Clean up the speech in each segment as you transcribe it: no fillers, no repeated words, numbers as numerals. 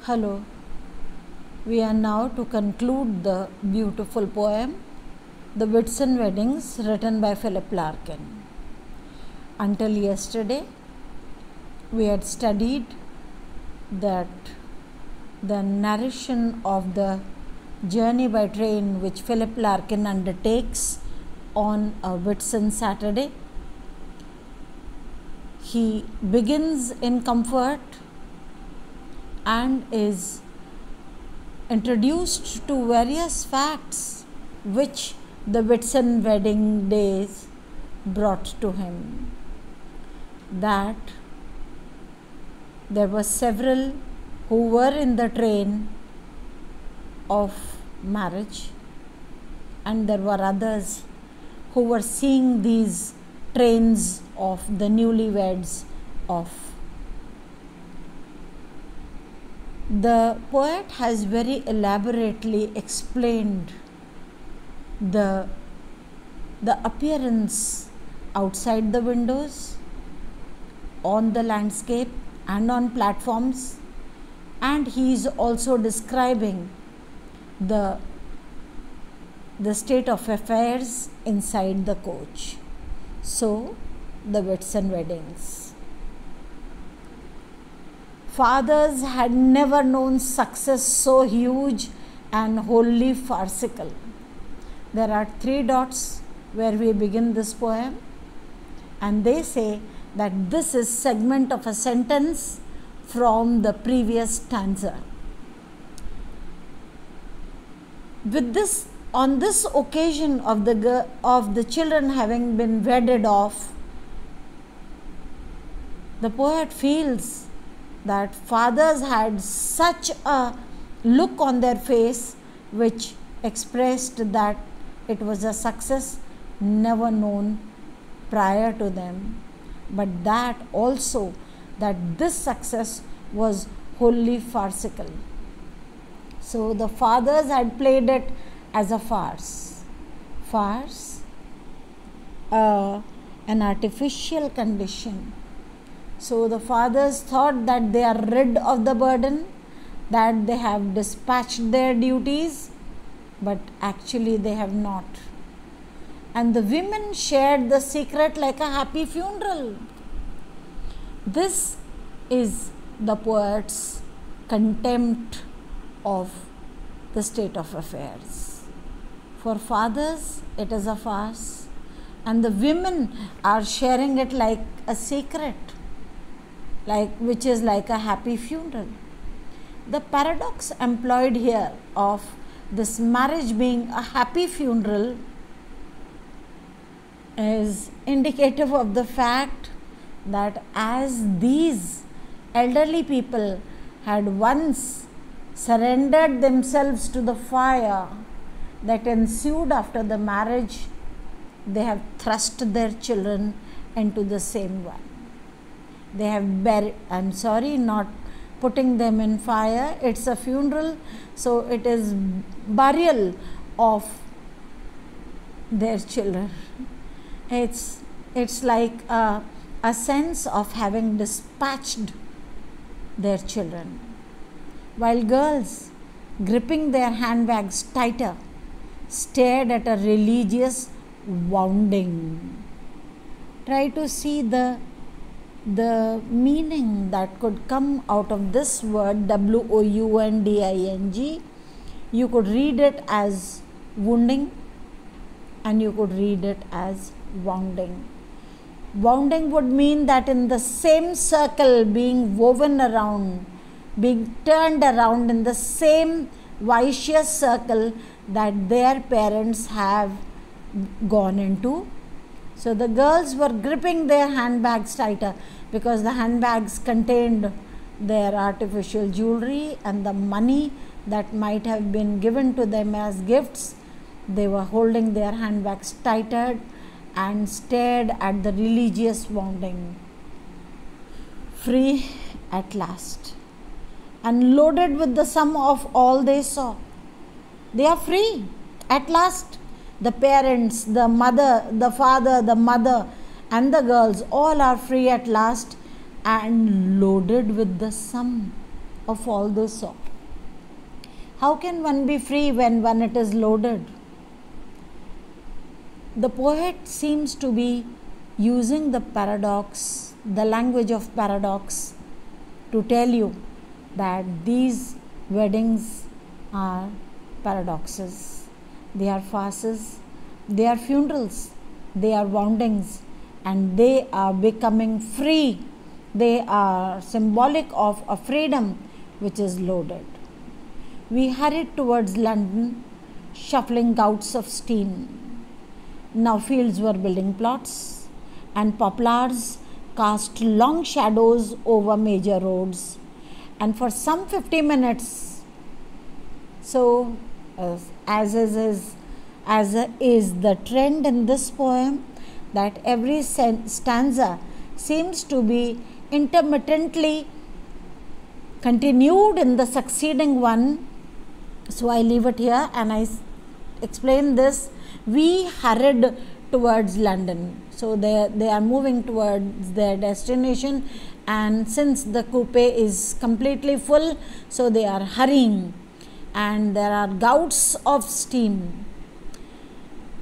Hello, we are now to conclude the beautiful poem, The Whitsun Weddings, written by Philip Larkin. Until yesterday, we had studied that the narration of the journey by train which Philip Larkin undertakes on a Whitsun Saturday. He begins in comfort and is introduced to various facts which the Whitsun wedding days brought to him. That there were several who were in the train of marriage, and there were others who were seeing these trains of the newlyweds off. The poet has very elaborately explained the appearance outside the windows, on the landscape and on platforms, and he is also describing the state of affairs inside the coach. So, the Whitsun weddings. Fathers had never known success so huge and wholly farcical. There are 3 dots where we begin this poem, and they say that this is segment of a sentence from the previous stanza. With this, on this occasion of the children having been wedded off, the poet feels that fathers had such a look on their face which expressed that it was a success never known prior to them, but that also that this success was wholly farcical. So the fathers had played it as a farce. Farce, an artificial condition. So the fathers thought that they are rid of the burden, that they have dispatched their duties, but actually they have not. And the women shared the secret like a happy funeral. This is the poet's contempt of the state of affairs. For fathers, it is a farce, and the women are sharing it like a secret, which is like a happy funeral. The paradox employed here of this marriage being a happy funeral is indicative of the fact that as these elderly people had once surrendered themselves to the fire that ensued after the marriage, they have thrust their children into the same one. They have buried, I'm sorry, not putting them in fire, it's a funeral, so it is burial of their children. It's like a sense of having dispatched their children. While girls, gripping their handbags tighter, stared at a religious wounding. Try to see the meaning that could come out of this word wounding. You could read it as wounding, and you could read it as wounding. Wounding would mean that in the same circle being woven around, being turned around in the same vicious circle that their parents have gone into. So the girls were gripping their handbags tighter because the handbags contained their artificial jewelry and the money that might have been given to them as gifts. They were holding their handbags tighter and stared at the religious wounding. Free at last, and loaded with the sum of all they saw. They are free at last. The parents, the mother, the father, the mother, and the girls all are free at last and loaded with the sum of all this song. How can one be free when it is loaded? The poet seems to be using the paradox, the language of paradox, to tell you that these weddings are paradoxes. They are farces, they are funerals, they are woundings, and they are becoming free. They are symbolic of a freedom which is loaded. We hurried towards London, shuffling gouts of steam. Now fields were building plots, and poplars cast long shadows over major roads. And for some 50 minutes, so as is the trend in this poem, that every stanza seems to be intermittently continued in the succeeding one. So I leave it here and I explain this. We hurried towards London. So they are moving towards their destination, and since the coupe is completely full, so they are hurrying, and there are gouts of steam.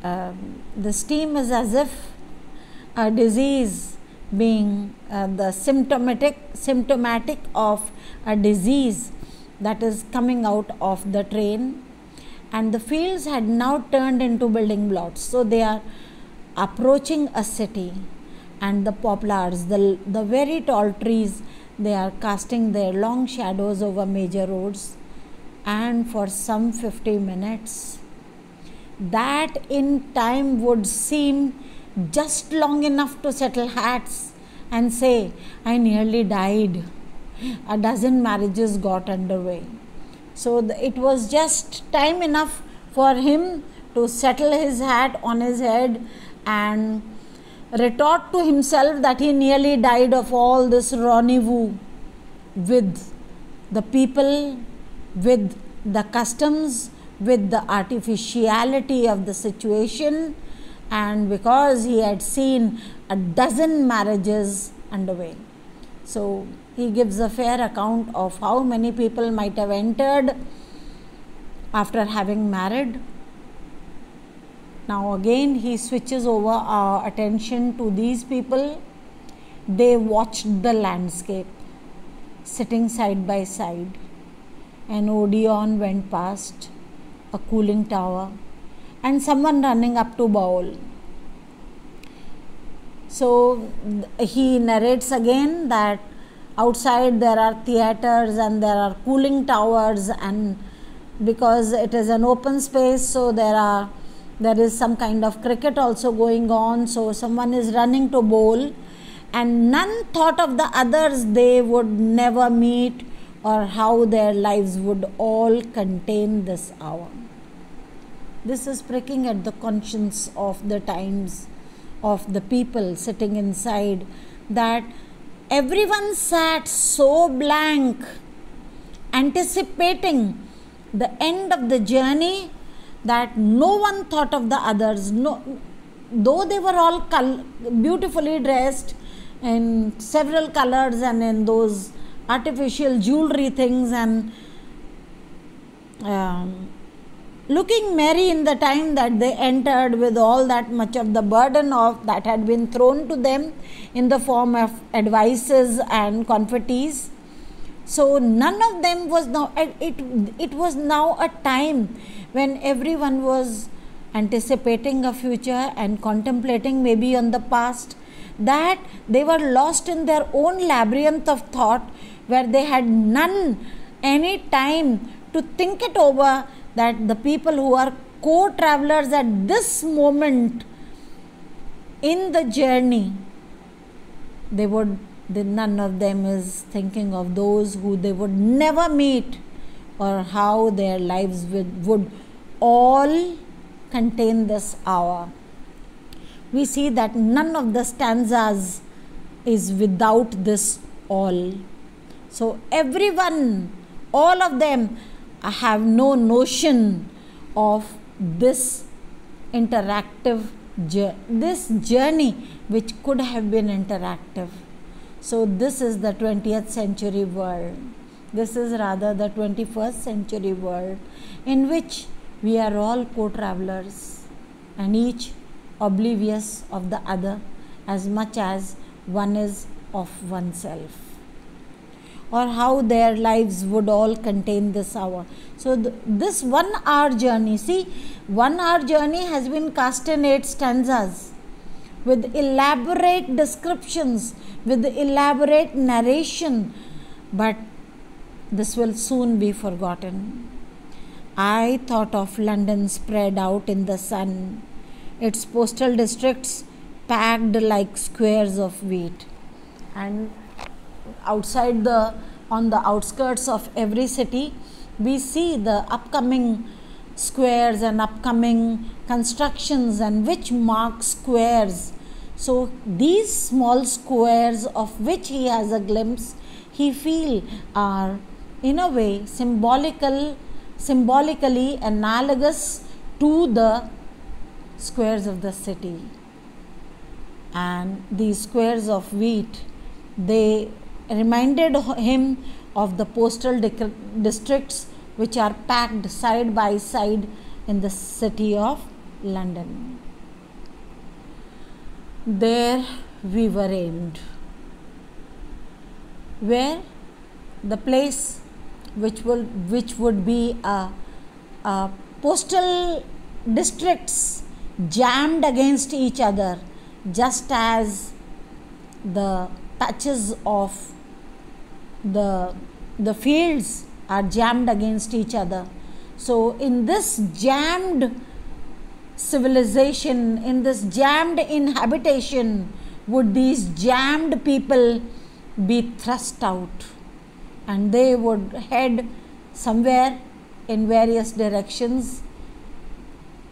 The steam is as if a disease, being the symptomatic of a disease that is coming out of the train, and the fields had now turned into building blocks. So they are approaching a city, and the poplars, the very tall trees, they are casting their long shadows over major roads. And for some 50 minutes, that in time would seem just long enough to settle hats and say, I nearly died. A dozen marriages got underway. So it was just time enough for him to settle his hat on his head and retort to himself that he nearly died of all this rendezvous with the people, with the customs, with the artificiality of the situation, and because he had seen a dozen marriages underway. So he gives a fair account of how many people might have entered after having married. Now again he switches over our attention to these people. They watched the landscape, sitting side by side. An Odeon went past, a cooling tower, and someone running up to bowl. So he narrates again that outside there are theatres and there are cooling towers, and because it is an open space, so there is some kind of cricket also going on. So someone is running to bowl, and none thought of the others they would never meet, or how their lives would all contain this hour. This is pricking at the conscience of the times, of the people sitting inside, that everyone sat so blank, anticipating the end of the journey, that no one thought of the others. No, though they were all beautifully dressed in several colors and in those artificial jewelry things, and looking merry in the time that they entered, with all that much of the burden of that had been thrown to them in the form of advices and confettis. So none of them was now, it was now a time when everyone was anticipating a future and contemplating maybe on the past, that they were lost in their own labyrinth of thought, where they had none any time to think it over, that the people who are co-travelers at this moment in the journey, none of them is thinking of those who they would never meet, or how their lives would all contain this hour. We see that none of the stanzas is without this all. So everyone, all of them, have no notion of this interactive this journey which could have been interactive. So this is the 20th century world. This is rather the 21st century world in which we are all co-travelers and each oblivious of the other as much as one is of oneself. Or how their lives would all contain this hour. So this 1 hour journey, see, 1 hour journey has been cast in 8 stanzas with elaborate descriptions, with elaborate narration, but this will soon be forgotten. I thought of London spread out in the sun, its postal districts packed like squares of wheat, and outside on the outskirts of every city we see the upcoming squares and upcoming constructions, and which mark squares. So these small squares of which he has a glimpse, he feel are in a way symbolically analogous to the squares of the city. And these squares of wheat, they reminded him of the postal districts which are packed side by side in the city of London. There we were aimed. Where? The place which would be a postal districts jammed against each other, just as the patches of the fields are jammed against each other. So in this jammed civilization, in this jammed inhabitation, would these jammed people be thrust out, and they would head somewhere in various directions,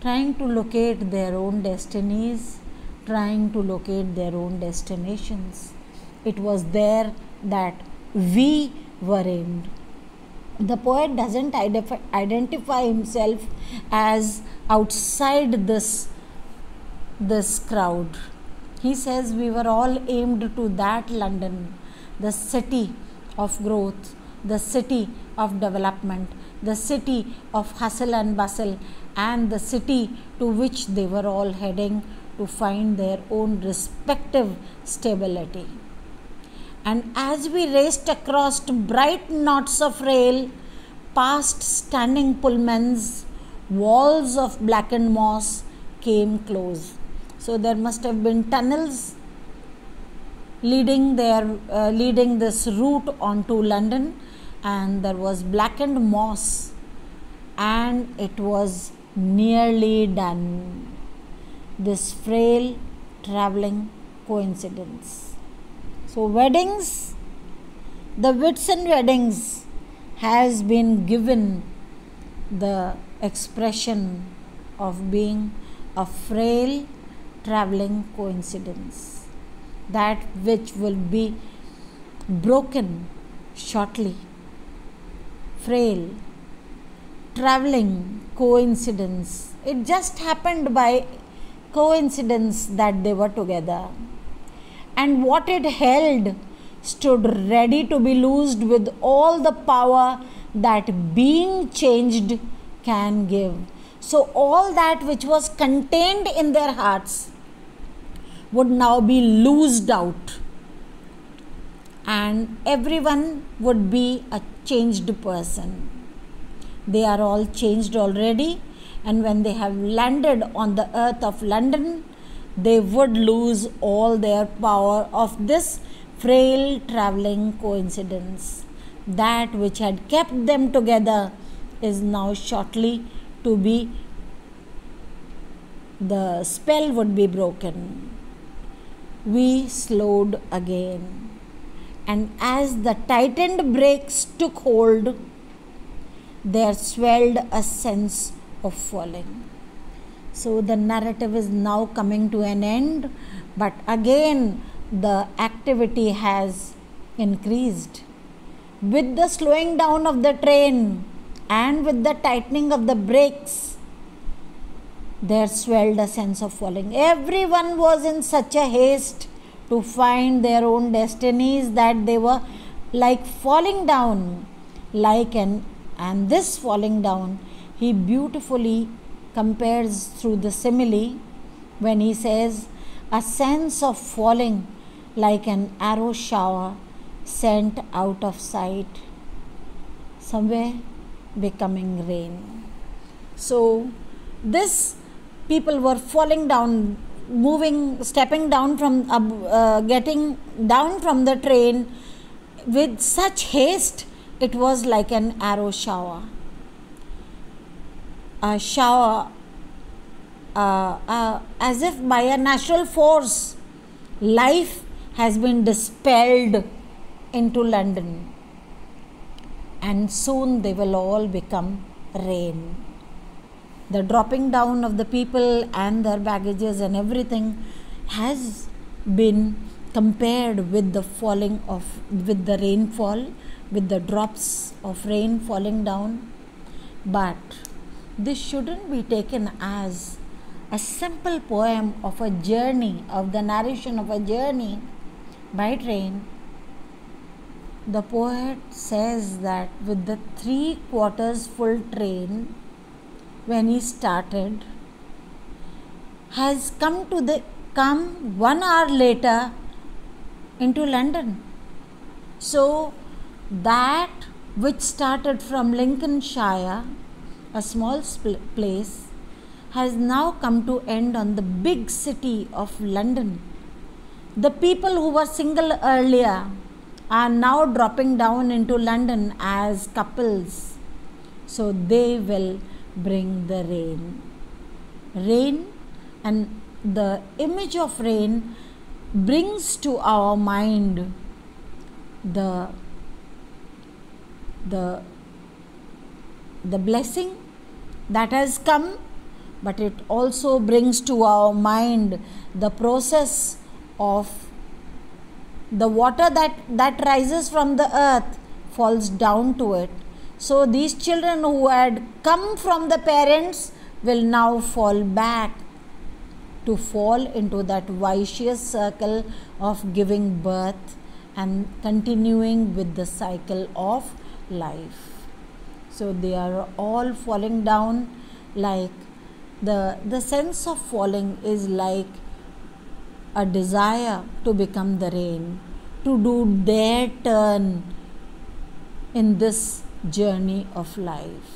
trying to locate their own destinies, trying to locate their own destinations. It was there that we were aimed. The poet doesn't identify himself as outside this crowd. He says we were all aimed to that London, the city of growth, the city of development, the city of hustle and bustle, and the city to which they were all heading to find their own respective stability. And as we raced across bright knots of rail, past standing pullmans, walls of blackened moss came close. So there must have been tunnels leading this route onto London, and there was blackened moss, and it was nearly done. This frail travelling coincidence. So weddings, the Whitsun weddings has been given the expression of being a frail travelling coincidence, that which will be broken shortly. Frail travelling coincidence. It just happened by coincidence that they were together, and what it held stood ready to be loosed with all the power that being changed can give. So all that which was contained in their hearts would now be loosed out, and everyone would be a changed person. They are all changed already, and when they have landed on the earth of London, they would lose all their power of this frail travelling coincidence. That which had kept them together is now shortly to be, the spell would be broken. We slowed again, and as the tightened brakes took hold, there swelled a sense of falling. So the narrative is now coming to an end, but again the activity has increased. With the slowing down of the train and with the tightening of the brakes, there swelled a sense of falling. Everyone was in such a haste to find their own destinies that they were like falling down. like an, and this falling down, he beautifully compares through the simile when he says, a sense of falling like an arrow shower sent out of sight, somewhere becoming rain. So, this people were falling down, moving, stepping down from, getting down from the train with such haste, it was like an arrow shower. A shower, as if by a natural force, life has been dispelled into London, and soon they will all become rain. The dropping down of the people and their baggages and everything has been compared with the falling of, with the rainfall, with the drops of rain falling down. But this shouldn't be taken as a simple poem of a journey, of the narration of a journey by train. The poet says that with the 3/4 full train, when he started, has come 1 hour later into London. So that which started from Lincolnshire, a small place, has now come to end on the big city of London. The people who were single earlier are now dropping down into London as couples. So they will bring the rain. Rain, and the image of rain brings to our mind the blessing that has come, but it also brings to our mind the process of the water that rises from the earth falls down to it. So these children who had come from the parents will now fall back to fall into that vicious circle of giving birth and continuing with the cycle of life. So they are all falling down, like the sense of falling is like a desire to become the rain, to do their turn in this journey of life.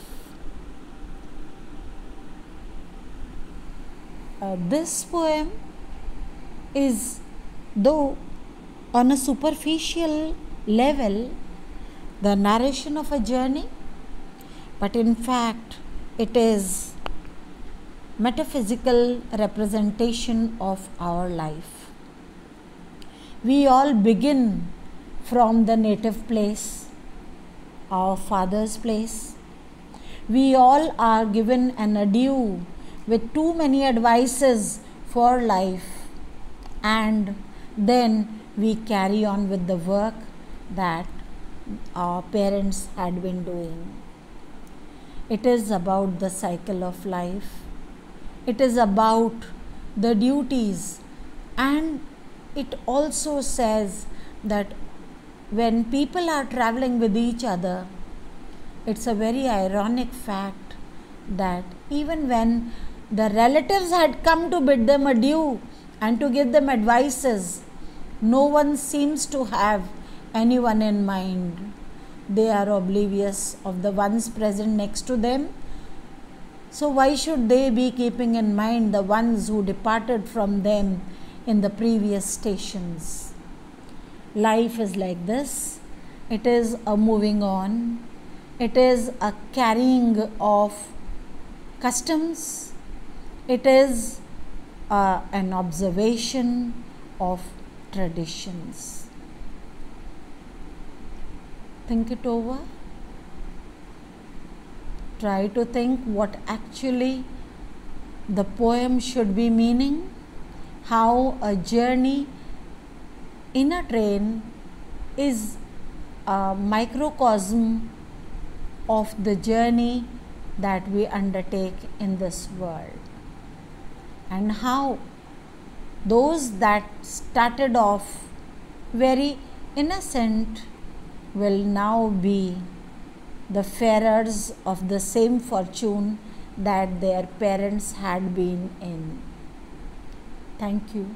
This poem is, though on a superficial level, the narration of a journey, but in fact it is metaphysical representation of our life. We all begin from the native place, our father's place. We all are given an adieu with too many advices for life, and then we carry on with the work that our parents had been doing. It is about the cycle of life. It is about the duties, and it also says that when people are traveling with each other, it's a very ironic fact that even when the relatives had come to bid them adieu and to give them advices, no one seems to have anyone in mind. They are oblivious of the ones present next to them. So why should they be keeping in mind the ones who departed from them in the previous stations? Life is like this. It is a moving on. It is a carrying of customs. It is an observation of traditions. Think it over. Try to think what actually the poem should be meaning, how a journey in a train is a microcosm of the journey that we undertake in this world, and how those that started off very innocent will now be the farers of the same fortune that their parents had been in. Thank you.